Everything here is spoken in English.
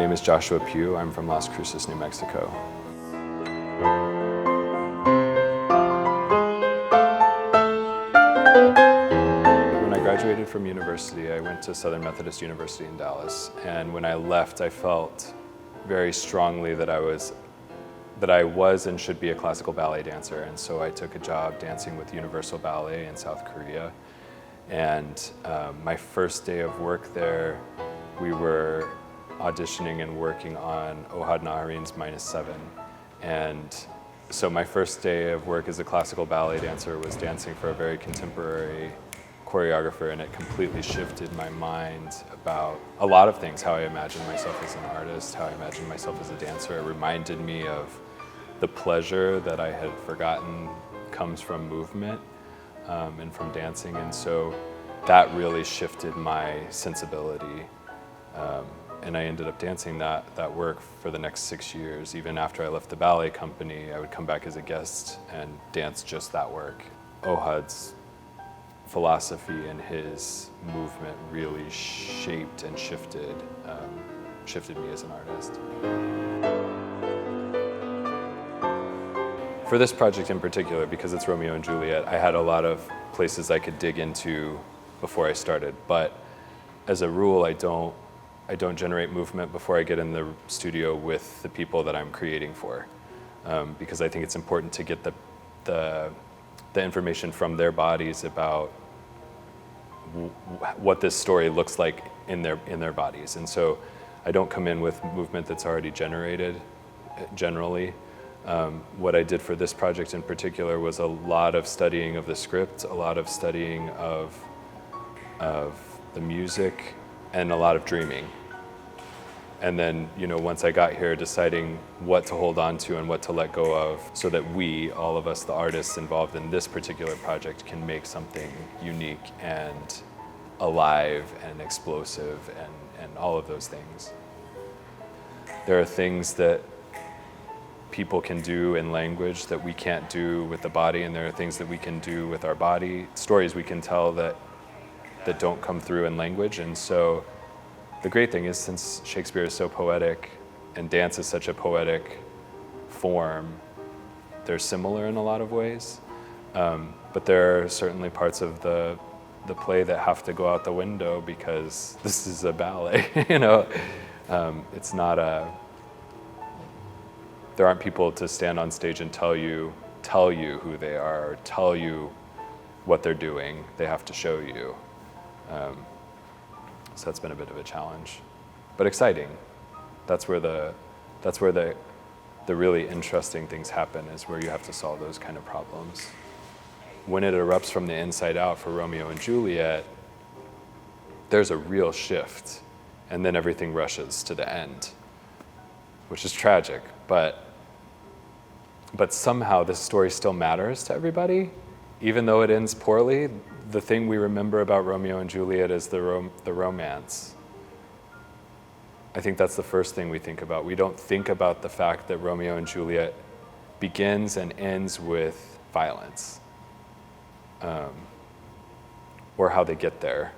name is Joshua Pugh. I'm from Las Cruces, New Mexico. When I graduated from university, I went to Southern Methodist University in Dallas. And when I left, I felt very strongly that I was and should be a classical ballet dancer. And so I took a job dancing with Universal Ballet in South Korea. And my first day of work there, we were auditioning and working on Ohad Naharin's -7. And so my first day of work as a classical ballet dancer was dancing for a very contemporary choreographer, and it completely shifted my mind about a lot of things, how I imagined myself as an artist, how I imagined myself as a dancer. It reminded me of the pleasure that I had forgotten comes from movement and from dancing, and so that really shifted my sensibility. And I ended up dancing that work for the next 6 years. Even after I left the ballet company, I would come back as a guest and dance just that work. Ohad's philosophy and his movement really shaped and shifted me as an artist. For this project in particular, because it's Romeo and Juliet, I had a lot of places I could dig into before I started. But as a rule, I don't generate movement before I get in the studio with the people that I'm creating for, because I think it's important to get the information from their bodies about what this story looks like in their bodies. And so I don't come in with movement that's already generated generally. What I did for this project in particular was a lot of studying of the script, a lot of studying of the music, and a lot of dreaming. And then, once I got here, deciding what to hold on to and what to let go of, so that all of us, the artists involved in this particular project, can make something unique and alive and explosive and all of those things. There are things that people can do in language that we can't do with the body, and there are things that we can do with our body, stories we can tell that don't come through in language. And so the great thing is, since Shakespeare is so poetic and dance is such a poetic form, they're similar in a lot of ways. But there are certainly parts of the play that have to go out the window because this is a ballet. It's not there aren't people to stand on stage and tell you who they are, or tell you what they're doing. They have to show you. So that's been a bit of a challenge, but exciting. That's where the really interesting things happen, is where you have to solve those kind of problems. When it erupts from the inside out for Romeo and Juliet, there's a real shift, and then everything rushes to the end, which is tragic, but somehow this story still matters to everybody, even though it ends poorly. The thing we remember about Romeo and Juliet is the romance. I think that's the first thing we think about. We don't think about the fact that Romeo and Juliet begins and ends with violence, or how they get there.